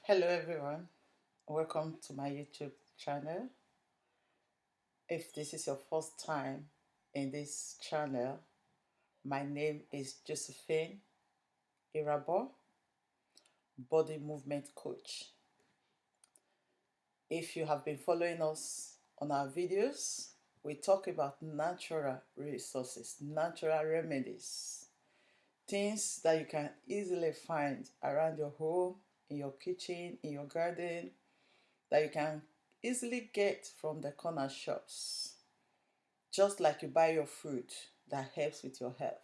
Hello everyone, welcome to my YouTube channel. If this is your first time in this channel, my name is Josephine Irabor, body movement coach. If you have been following us on our videos, we talk about natural resources, natural remedies, things that you can easily find around your home, in your kitchen, in your garden, that you can easily get from the corner shops. Just like you buy your food that helps with your health.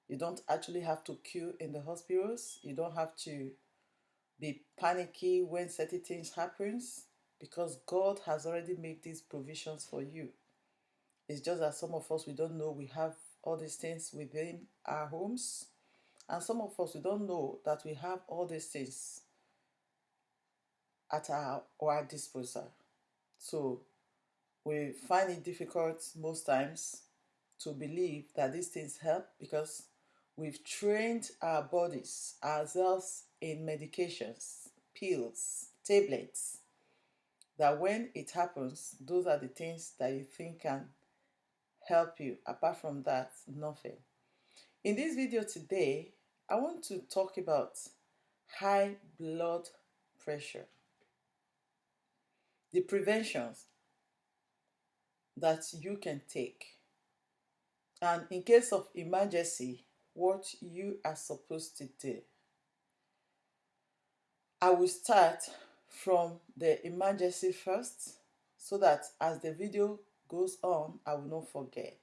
You don't actually have to queue in the hospitals. You don't have to be panicky when certain things happens because God has already made these provisions for you. It's just that some of us, we don't know we have all these things within our homes. And some of us, we don't know that we have all these things at our disposal. So we find it difficult most times to believe that these things help because we've trained our bodies, ourselves in medications, pills, tablets, that when it happens, those are the things that you think can help you. Apart from that, nothing. In this video today, I want to talk about high blood pressure, the preventions that you can take, and in case of emergency, what you are supposed to do. I will start from the emergency first so that as the video goes on, I will not forget.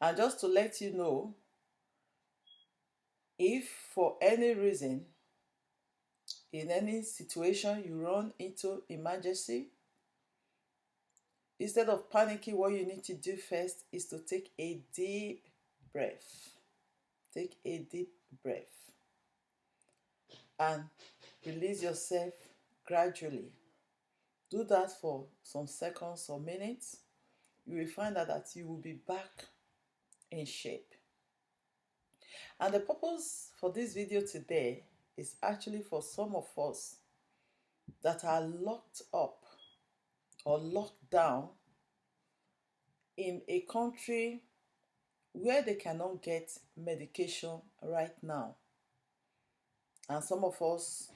And just to let you know, if for any reason, in any situation you run into emergency, instead of panicking, what you need to do first is to take a deep breath. Take a deep breath and release yourself gradually. Do that for some seconds or minutes. You will find out that you will be back in shape. And the purpose for this video today is actually for some of us that are locked up or locked down in a country where they cannot get medication right now. And some of us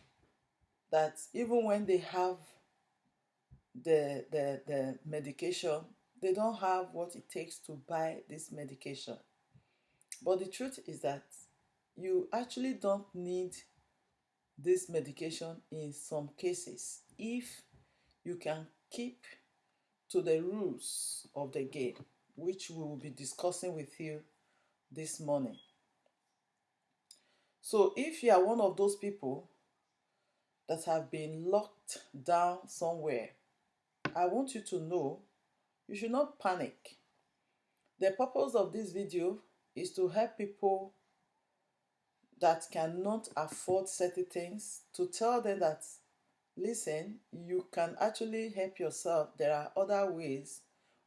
that even when they have the medication, they don't have what it takes to buy this medication. But the truth is that you actually don't need this medication in some cases if you can keep to the rules of the game, which we will be discussing with you this morning. So if you are one of those people that have been locked down somewhere, I want you to know you should not panic. The purpose of this video is to help people that cannot afford certain things, to tell them that, listen, you can actually help yourself. There are other ways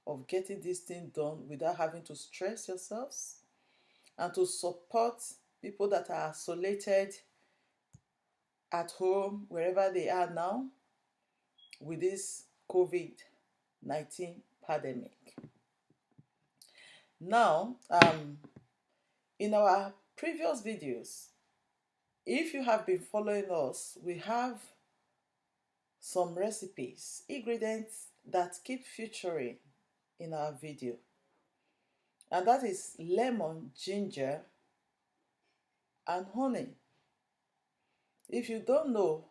of getting this thing done without having to stress yourselves, and to support people that are isolated at home, wherever they are now, with this COVID-19 pandemic. Now, in our previous videos, if you have been following us, we have some recipes, ingredients that keep featuring in our video. And that is lemon, ginger, and honey. If you don't know,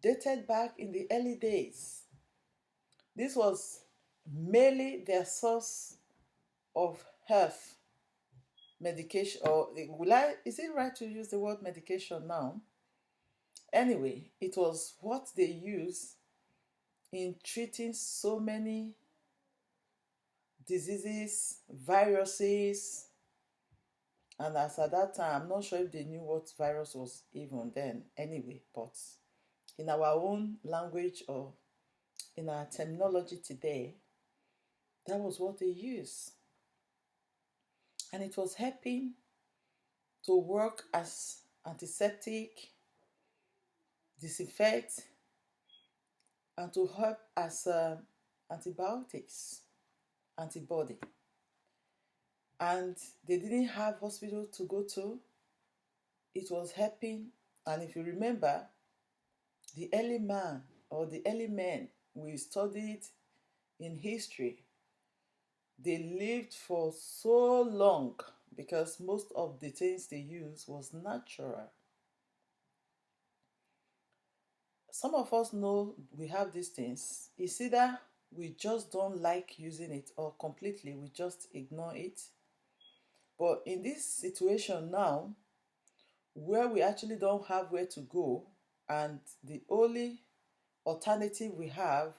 dated back in the early days, this was mainly their source of health medication, or is it right to use the word medication now? Anyway, it was what they used in treating so many diseases, viruses, and as at that time, I'm not sure if they knew what virus was even then anyway, but in our own language or in our terminology today, that was what they used. And it was helping to work as antiseptic, disinfect, and to help as antibiotics, antibody. And they didn't have hospital to go to. It was helping. And if you remember, the early man or the early men we studied in history, they lived for so long because most of the things they used was natural. Some of us know we have these things. It's either we just don't like using it or completely we just ignore it. But in this situation now, where we actually don't have where to go, and the only alternative we have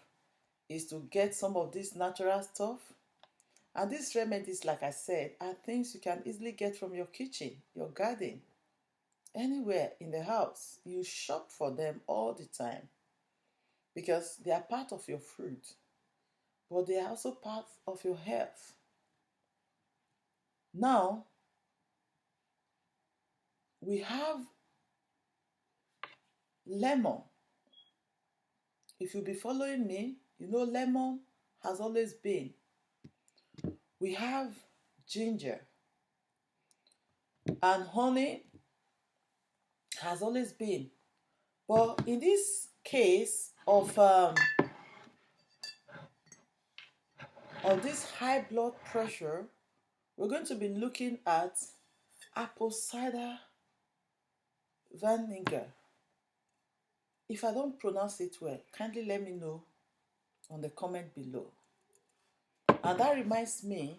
is to get some of this natural stuff. And these remedies, like I said, are things you can easily get from your kitchen, your garden, anywhere in the house. You shop for them all the time because they are part of your food, but they are also part of your health. Now, we have lemon. If you'll be following me, you know lemon has always been. We have ginger, and honey has always been. But in this case of this high blood pressure, we're going to be looking at apple cider vinegar. If I don't pronounce it well, kindly let me know on the comment below. And that reminds me,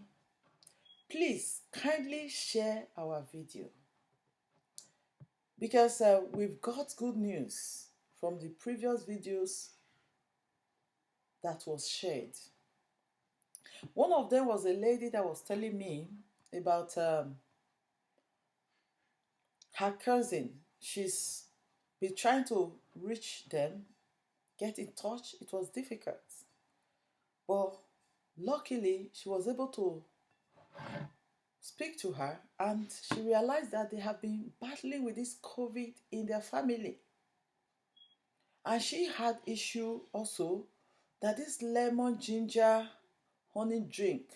please kindly share our video because we've got good news from the previous videos that was shared. One of them was a lady that was telling me about her cousin. She's been trying to reach them, get in touch. It was difficult. But luckily, she was able to speak to her and she realized that they have been battling with this COVID in their family. And she had issue also that this lemon ginger honey drink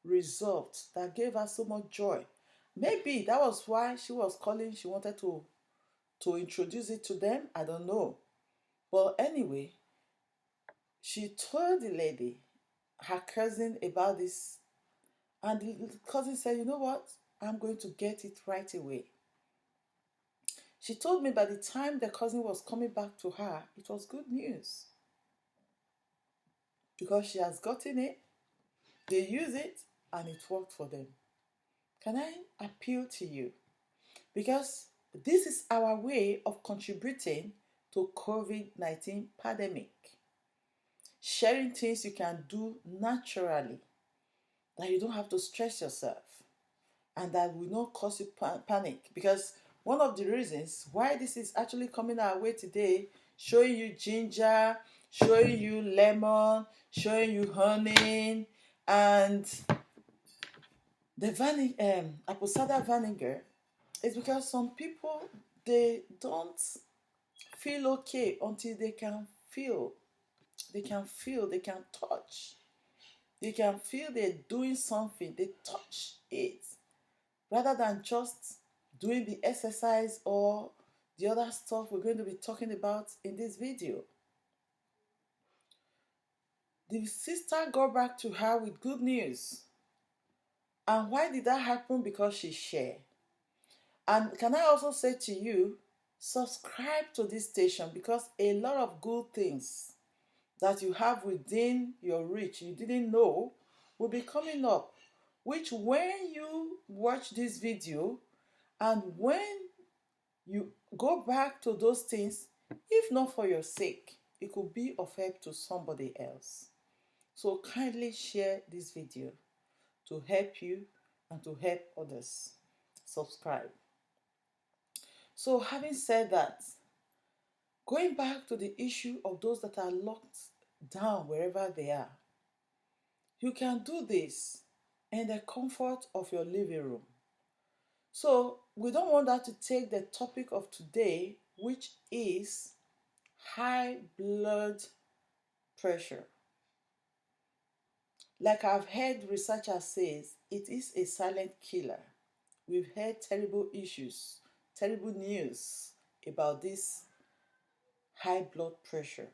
resolved that gave her so much joy. Maybe that was why she was calling. She wanted to introduce it to them. I don't know. But anyway, she told the lady, her cousin, about this. And the cousin said, you know what? I'm going to get it right away. She told me by the time the cousin was coming back to her, it was good news. Because she has gotten it, they use it, and it worked for them. Can I appeal to you? Because this is our way of contributing to COVID-19 pandemic. Sharing things you can do naturally, that you don't have to stress yourself, and that will not cause you panic. Because one of the reasons why this is actually coming our way today, showing you ginger, showing you lemon, showing you honey, and the apple cider vinegar, is because some people, they don't feel okay until they can feel, they can touch, they can feel they're doing something, they touch it, rather than just doing the exercise or the other stuff we're going to be talking about in this video. The sister got back to her with good news. And why did that happen? Because she shared. And can I also say to you, subscribe to this station, because a lot of good things that you have within your reach you didn't know will be coming up, which when you watch this video and when you go back to those things, if not for your sake, it could be of help to somebody else. So kindly share this video to help you and to help others. Subscribe. So having said that, going back to the issue of those that are locked down wherever they are, you can do this in the comfort of your living room. So we don't want that to take the topic of today, which is high blood pressure. Like I've heard researchers say, it is a silent killer. We've heard terrible issues, terrible news about this high blood pressure.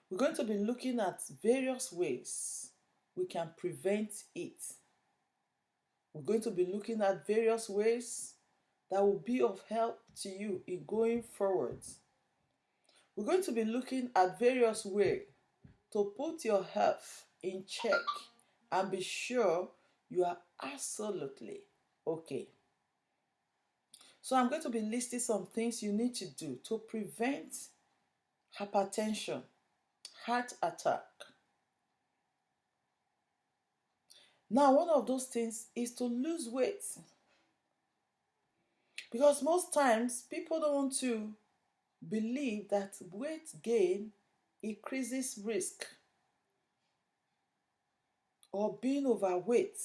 We're going to be looking at various ways we can prevent it. We're going to be looking at various ways that will be of help to you in going forward. We're going to be looking at various ways to put your health in check and be sure you are absolutely okay. So I'm going to be listing some things you need to do to prevent hypertension, heart attack. Now, one of those things is to lose weight. Because most times people don't want to believe that weight gain increases risk or being overweight.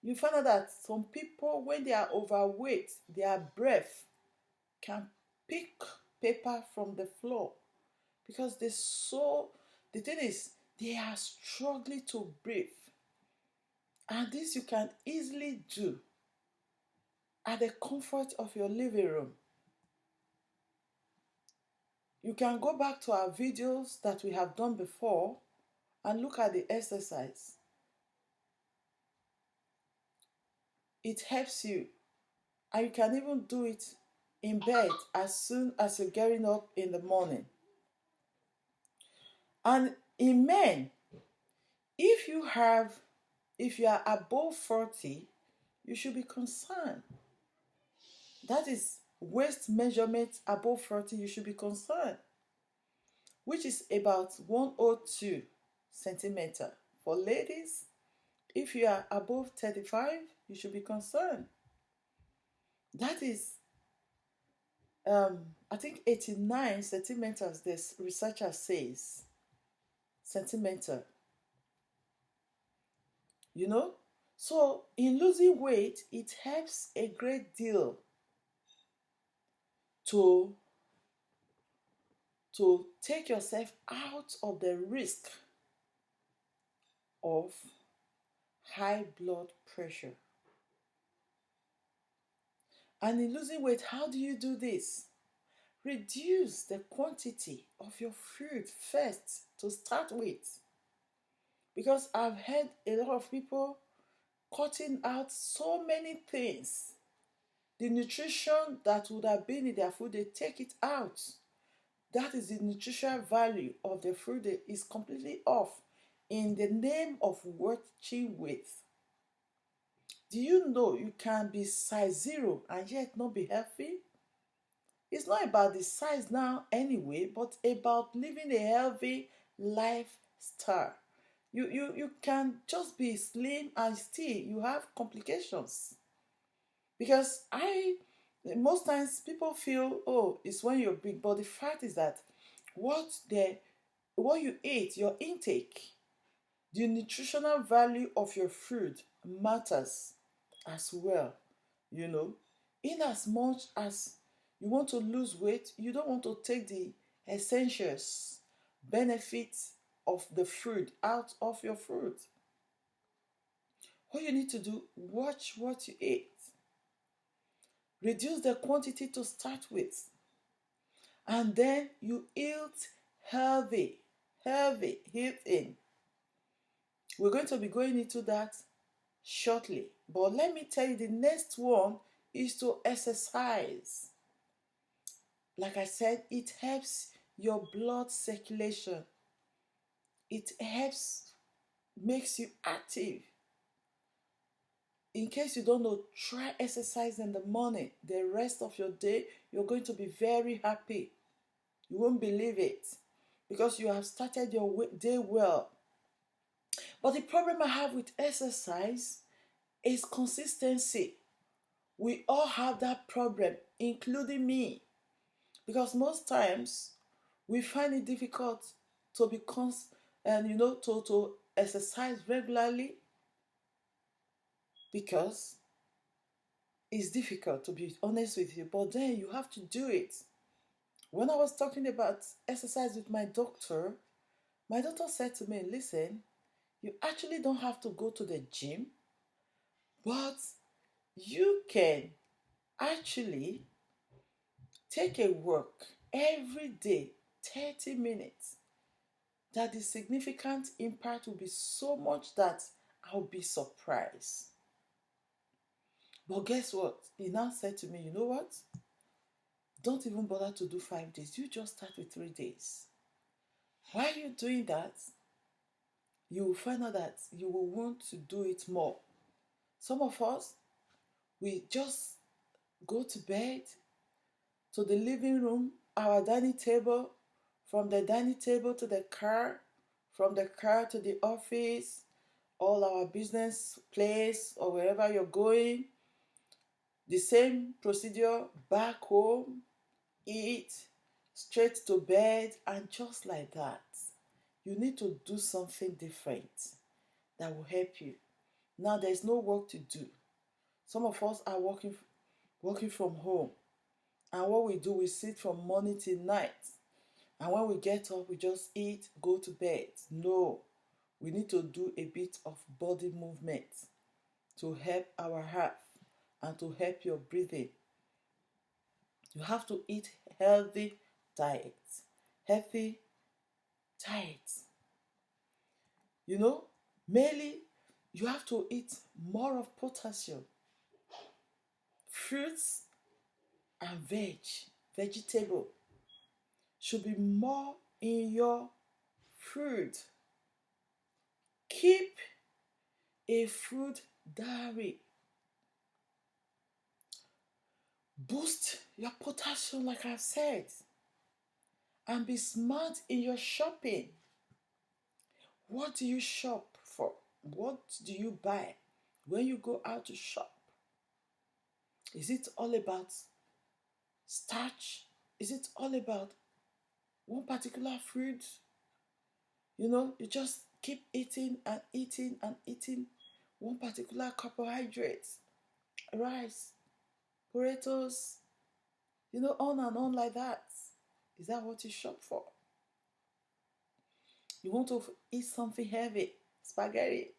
You find out that some people, when they are overweight, their breath can pick paper from the floor because the thing is, they are struggling to breathe. And this you can easily do at the comfort of your living room. You can go back to our videos that we have done before and look at the exercise. It helps you, and you can even do it in bed as soon as you're getting up in the morning. And in men, if you are above 40, you should be concerned. That is waist measurement above 40, you should be concerned, which is about 102 centimeter. For ladies, if you are above 35, you should be concerned. That is, I think 89 centimeters, this researcher says. Centimeter. You know? So, in losing weight, it helps a great deal to take yourself out of the risk of high blood pressure. And in losing weight, how do you do this? Reduce the quantity of your food first to start with. Because I've heard a lot of people cutting out so many things. The nutrition that would have been in their food, they take it out. That is the nutritional value of the food is completely off in the name of watching weight. Do you know you can be size 0 and yet not be healthy? It's not about the size now anyway, but about living a healthy lifestyle. You can just be slim and still you have complications. Because most times people feel, oh, it's when you're big, but the fact is that what you eat, your intake, the nutritional value of your food matters as well. You know, in as much as you want to lose weight, you don't want to take the essentials, benefits of the food out of your food. What you need to do, watch what you eat. Reduce the quantity to start with. And then you eat healthy eating. We're going to be going into that shortly. But let me tell you, the next one is to exercise. Like I said, it helps your blood circulation. It makes you active. In case you don't know, try exercise in the morning. The rest of your day, you're going to be very happy. You won't believe it because you have started your day well. But the problem I have with exercise is consistency. We all have that problem, including me, because most times we find it difficult to be to exercise regularly because It's difficult, to be honest with you, but then you have to do it. When I was talking about exercise with my doctor said to me, listen, you actually don't have to go to the gym, but you can actually take a walk every day, 30 minutes. That the significant impact will be so much that I'll be surprised. But guess what? He now said to me, you know what? Don't even bother to do 5 days. You just start with 3 days. While you're doing that, you will find out that you will want to do it more. Some of us, we just go to bed, to the living room, our dining table, from the dining table to the car, from the car to the office, all our business place or wherever you're going. The same procedure back home, eat, straight to bed, and just like that. You need to do something different that will help you. Now there's no work to do. Some of us are working from home. And what we do, we sit from morning till night. And when we get up, we just eat, go to bed. No, we need to do a bit of body movement to help our heart and to help your breathing. You have to eat healthy diet. Healthy diet. You know, mainly you have to eat more of potassium. Fruits and vegetable should be more in your food. Keep a food diary. Boost your potassium, like I've said, and be smart in your shopping. What do you shop for? What do you buy when you go out to shop? Is it all about starch? Is it all about one particular fruit? You know, you just keep eating and eating and eating one particular carbohydrate, rice, potatoes, you know, on and on like that. Is that what you shop for? You want to eat something heavy, spaghetti.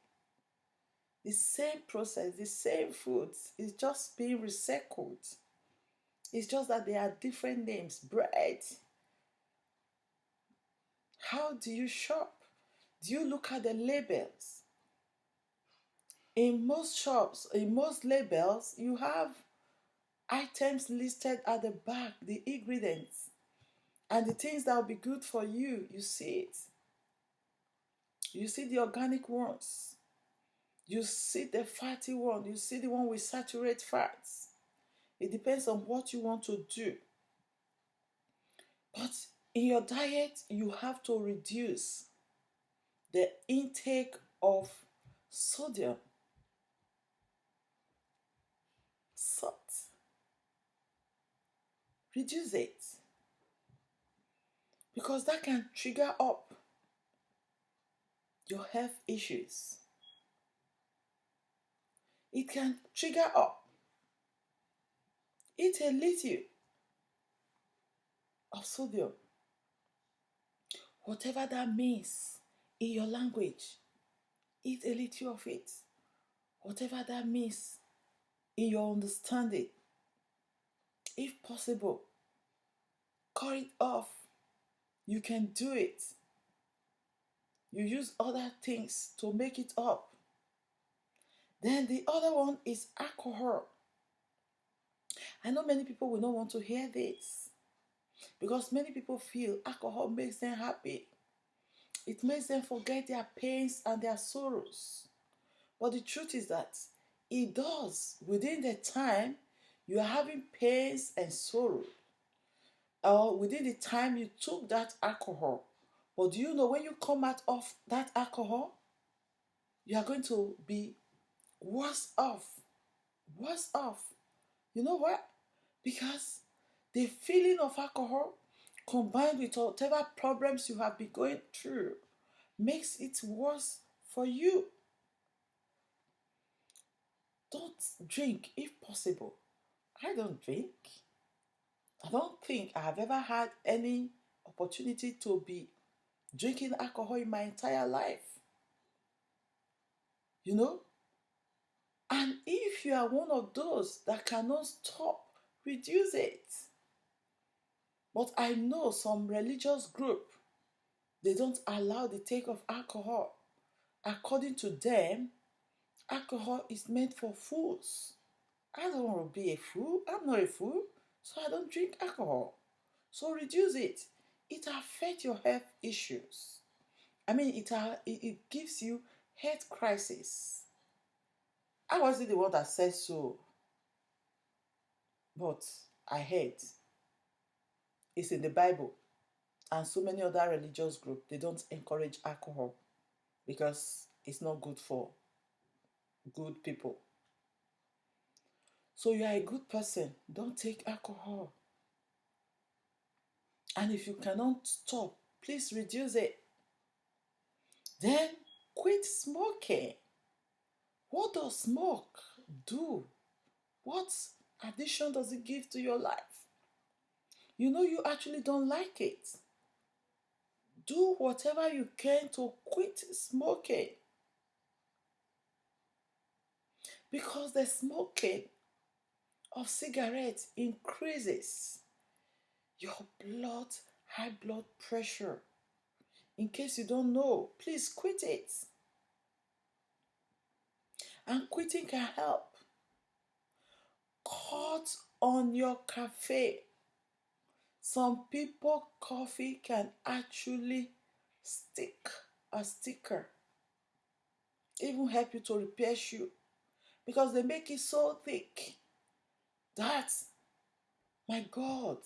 The same process, the same foods is just being recycled. It's just that they are different names. Bread. How do you shop? Do you look at the labels? In most shops, in most labels, you have items listed at the back, the ingredients, and the things that will be good for you. You see it. You see the organic ones. You see the fatty one. You see the one with saturated fats. It depends on what you want to do. But in your diet, you have to reduce the intake of sodium, salt. Reduce it. Because that can trigger up your health issues. It can trigger up. Eat a little of sodium. Whatever that means in your language, eat a little of it. Whatever that means in your understanding, if possible, cut it off. You can do it. You use other things to make it up. Then the other one is alcohol. I know many people will not want to hear this because many people feel alcohol makes them happy. It makes them forget their pains and their sorrows. But the truth is that it does within the time you are having pains and sorrow, or within the time you took that alcohol. But do you know when you come out of that alcohol, you are going to be worse off. Worse off. You know what? Because the feeling of alcohol combined with whatever problems you have been going through makes it worse for you. Don't drink if possible. I don't drink. I don't think I have ever had any opportunity to be drinking alcohol in my entire life. You know? And if you are one of those that cannot stop, reduce it. But I know some religious group, they don't allow the take of alcohol. According to them, alcohol is meant for fools. I don't want to be a fool. I'm not a fool, so I don't drink alcohol. So reduce it. It affects your health issues. I mean, it gives you health crisis. I wasn't the one that said so, but I heard it's in the Bible, and so many other religious groups, they don't encourage alcohol because it's not good for good people. So you are a good person, don't take alcohol. And if you cannot stop, please reduce it. Then quit smoking. What does smoke do? What addition does it give to your life? You know you actually don't like it. Do whatever you can to quit smoking. Because the smoking of cigarettes increases your high blood pressure. In case you don't know, please quit it. And quitting can help. Cut on your caffeine. Some people, coffee can actually stick a sticker. Even help you to repair shoe. Because they make it so thick that, my God,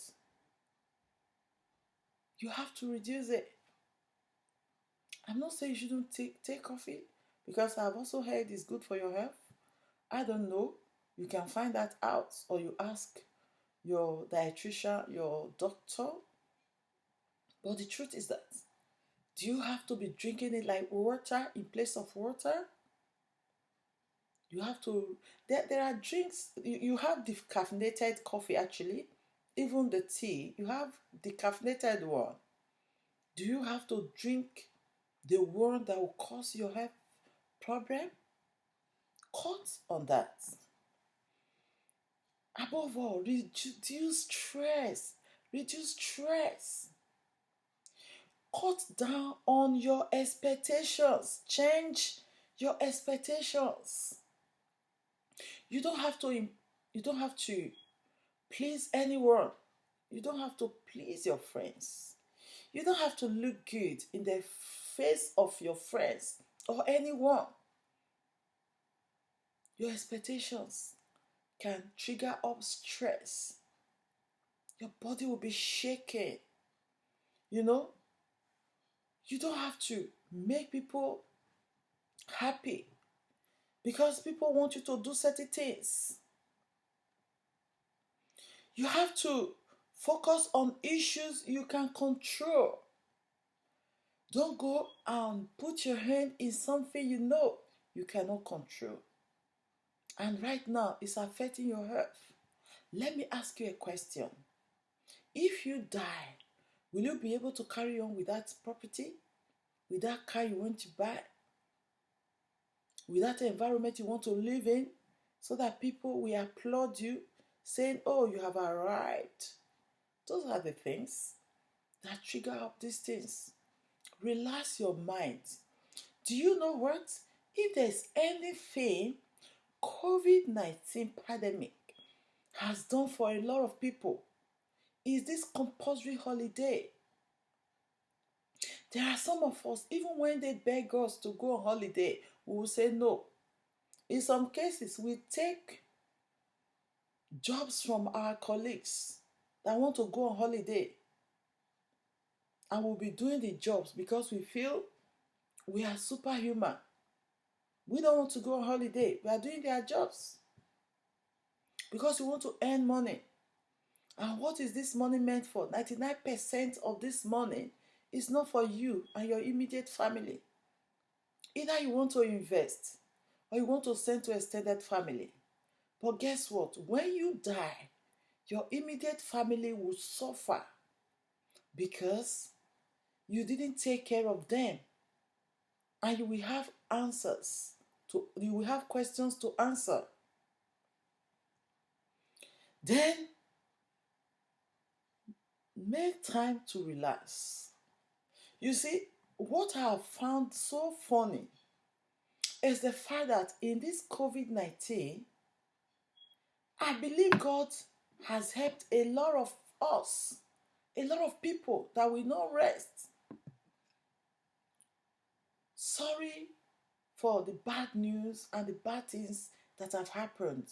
you have to reduce it. I'm not saying you shouldn't take coffee, because I've also heard it's good for your health. I don't know. You can find that out, or you ask your dietitian, your doctor. But the truth is that, do you have to be drinking it like water in place of water? You have to, there are drinks, you have decaffeinated coffee actually, even the tea, you have decaffeinated one. Do you have to drink the one that will cause your health problem? Cut on that. Above all, reduce stress. Reduce stress. Cut down on your expectations. Change your expectations. You don't have to please anyone. You don't have to please your friends. You don't have to look good in the face of your friends or anyone. Your expectations can trigger up stress. Your body will be shaken. You know, you don't have to make people happy because people want you to do certain things. You have to focus on issues you can control. Don't go and put your hand in something you know you cannot control. And right now, it's affecting your health. Let me ask you a question. If you die, will you be able to carry on with that property? With that car you want to buy? With that environment you want to live in? So that people will applaud you, saying, oh, you have arrived. Those are the things that trigger up these things. Relax your mind. Do you know what? If there's anything COVID-19 pandemic has done for a lot of people, is this compulsory holiday. There are some of us, even when they beg us to go on holiday, we will say no. In some cases, we take jobs from our colleagues that want to go on holiday, and we'll be doing the jobs because we feel we are superhuman. We don't want to go on holiday. We are doing their jobs because we want to earn money. And what is this money meant for? 99% of this money is not for you and your immediate family. Either you want to invest, or you want to send to extended family. But guess what? When you die, your immediate family will suffer because you didn't take care of them. And you will have answers you will have questions to answer. Then make time to relax. You see, what I have found so funny is the fact that in this COVID-19, I believe God has helped a lot of us, a lot of people that will not rest. Sorry for the bad news and the bad things that have happened.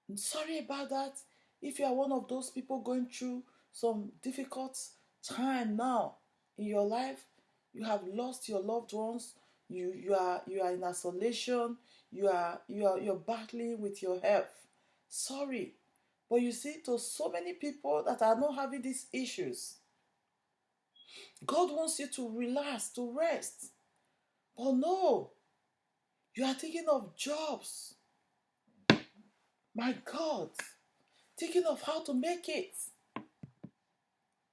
I'm sorry about that. If you are one of those people going through some difficult time now in your life, you have lost your loved ones, you are in isolation, you're battling with your health. Sorry. But you see, to so many people that are not having these issues, God wants you to relax, to rest. But no, you are thinking of jobs. My God, thinking of how to make it.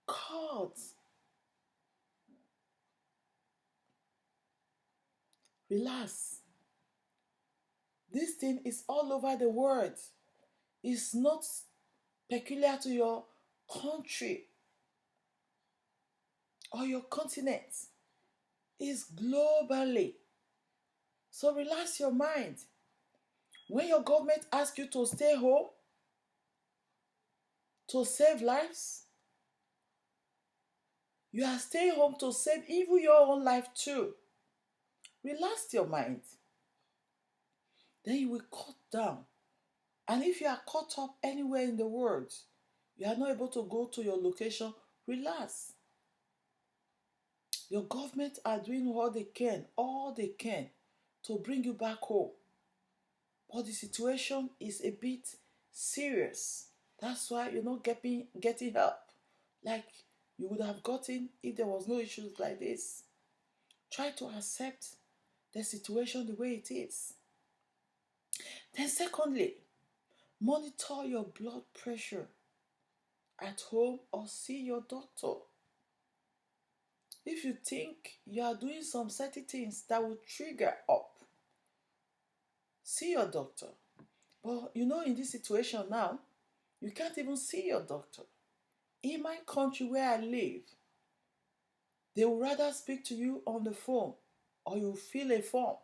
God, relax. This thing is all over the world. It's not peculiar to your country or your continent. It's globally. So relax your mind. When your government asks you to stay home to save lives, you are staying home to save even your own life too. Relax your mind. Then you will cut down. And if you are caught up anywhere in the world, you are not able to go to your location, relax. Your government are doing all they can to bring you back home. But the situation is a bit serious. That's why you're not getting help like you would have gotten if there was no issues like this. Try to accept the situation the way it is. Then secondly, monitor your blood pressure at home or see your doctor. If you think you are doing some certain things that will trigger up, see your doctor. But in this situation now, you can't even see your doctor. In my country where I live, they would rather speak to you on the phone or you fill a form.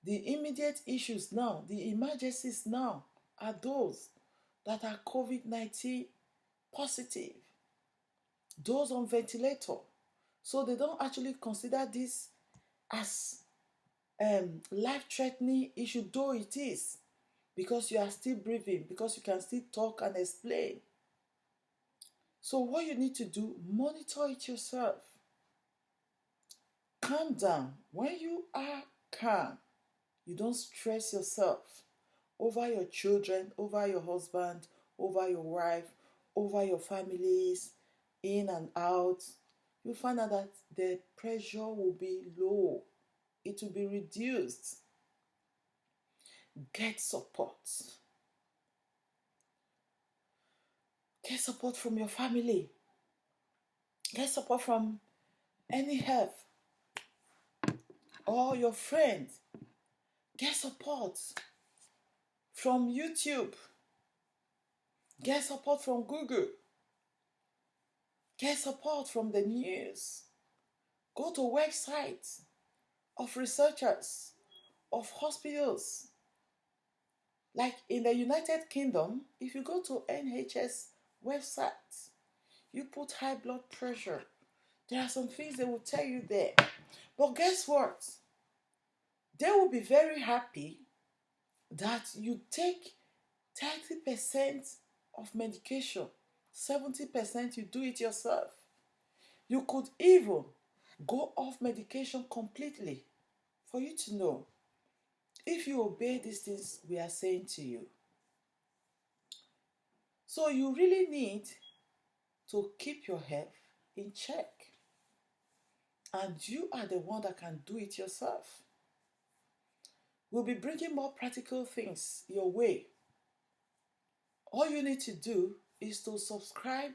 The immediate issues now, the emergencies now are those that are COVID-19 positive, those on ventilator. So they don't actually consider this as life-threatening issue, though it is, because you are still breathing, because you can still talk and explain. So what you need to do, monitor it yourself. Calm down. When you are calm, you don't stress yourself over your children, over your husband, over your wife, over your families, in and out. You find out that the pressure will be low. It will be reduced. Get support. Get support from your family. Get support from any help or your friends. Get support from YouTube. Get support from Google. Get support from the news. Go to websites of researchers, of hospitals. Like in the United Kingdom, if you go to NHS websites, you put high blood pressure, there are some things they will tell you there. But guess what? They will be very happy that you take 30% of medication, 70% you do it yourself. You could even go off medication completely for you to know if you obey these things we are saying to you. So you really need to keep your health in check. And you are the one that can do it yourself. We'll be bringing more practical things your way. All you need to do is to subscribe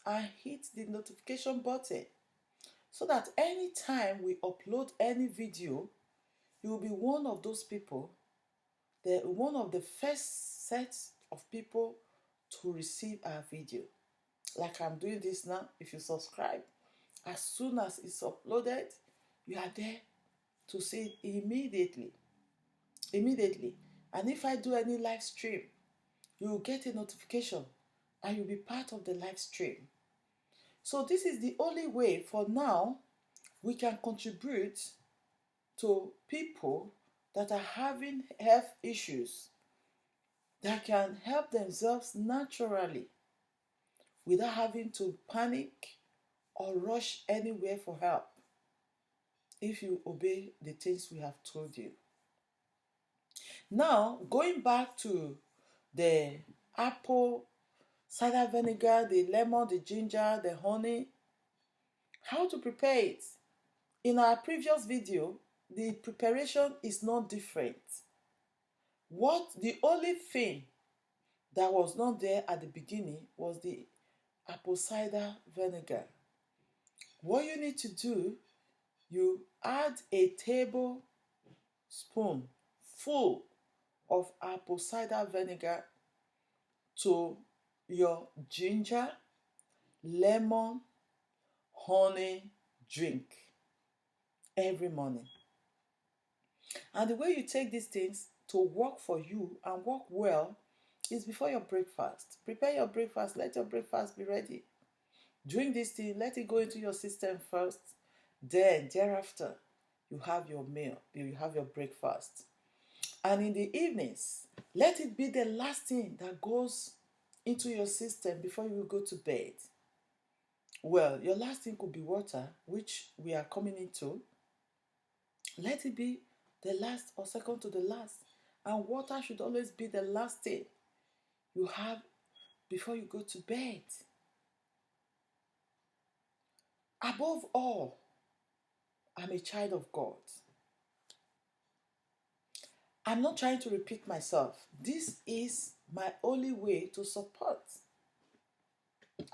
and hit the notification button so that anytime we upload any video, you will be one of those people, one of the first sets of people to receive our video. Like I'm doing this now, if you subscribe, as soon as it's uploaded, you are there to see it immediately. And if I do any live stream, you will get a notification and you'll be part of the live stream. So this is the only way for now we can contribute to people that are having health issues that can help themselves naturally without having to panic or rush anywhere for help if you obey the things we have told you. Now, going back to the apple cider vinegar, the lemon, the ginger, the honey, how to prepare it. In our previous video, the preparation is not different. The only thing that was not there at the beginning was the apple cider vinegar. What you need to do, you add a tablespoon full of apple cider vinegar to your ginger, lemon, honey drink every morning. And the way you take these things to work for you and work well is before your breakfast. Prepare your breakfast, let your breakfast be ready. Drink this thing, let it go into your system first. Then, thereafter, you have your meal, you have your breakfast. And in the evenings, let it be the last thing that goes into your system before you go to bed. Well, your last thing could be water, which we are coming into. Let it be the last or second to the last. And water should always be the last thing you have before you go to bed. Above all, I'm a child of God. I'm not trying to repeat myself. This is my only way to support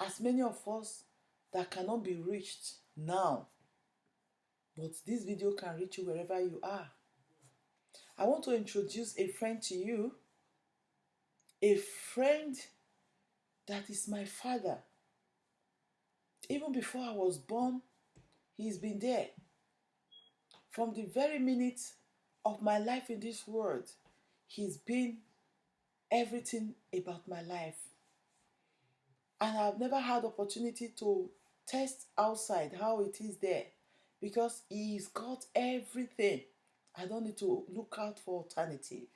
as many of us that cannot be reached now. But this video can reach you wherever you are. I want to introduce a friend to you. A friend that is my father. Even before I was born, he's been there. From the very minute of my life in this world, he's been everything about my life. And I've never had opportunity to test outside how it is there because he's got everything. I don't need to look out for alternative.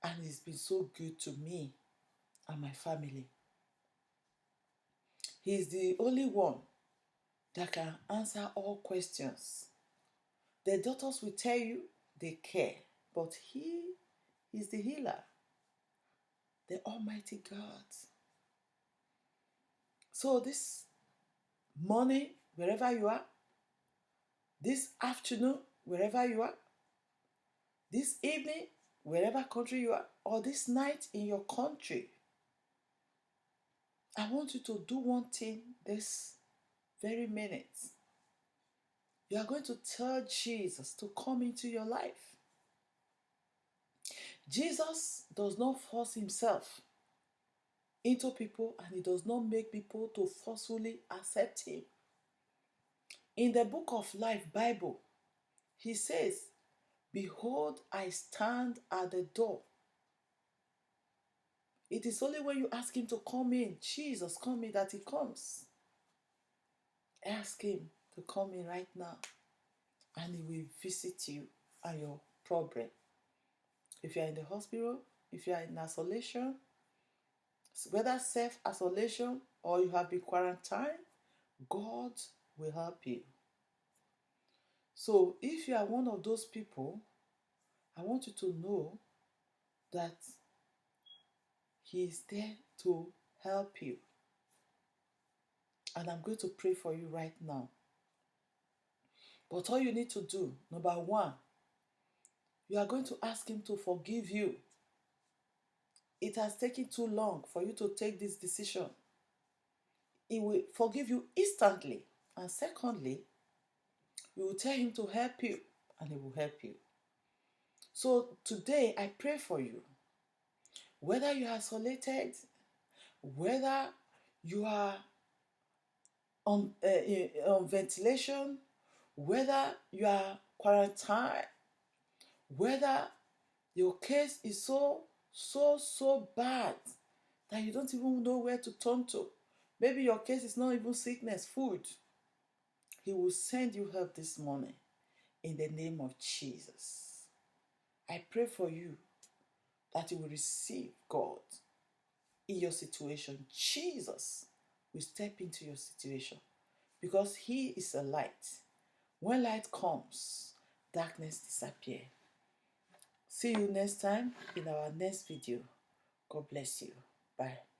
And he's been so good to me and my family. He's the only one that can answer all questions. The doctors will tell you they care, but he is the healer, the Almighty God. So this morning, wherever you are, this afternoon, wherever you are, this evening, wherever country you are, or this night in your country, I want you to do one thing this very minute. You are going to tell Jesus to come into your life. Jesus does not force himself into people, and he does not make people to forcefully accept him. In the book of life, Bible, he says, "Behold, I stand at the door." It is only when you ask him to come in, Jesus, come in, that he comes. Ask him to come in right now, and he will visit you and your problem. If you are in the hospital, if you are in isolation, whether self-isolation or you have been quarantined, God will help you. So if you are one of those people, I want you to know that he is there to help you. And I'm going to pray for you right now. But all you need to do, number one, You are going to ask him to forgive you. It has taken too long for you to take this decision. He will forgive you instantly. And secondly, you will tell him to help you, and he will help you. So today, I pray for you. Whether you are isolated, whether you are on ventilation, whether you are quarantined, whether your case is so bad that you don't even know where to turn to. Maybe your case is not even sickness, food. He will send you help this morning in the name of Jesus. I pray for you that you will receive God in your situation. Jesus will step into your situation because he is a light. When light comes, darkness disappears. See you next time in our next video. God bless you. Bye.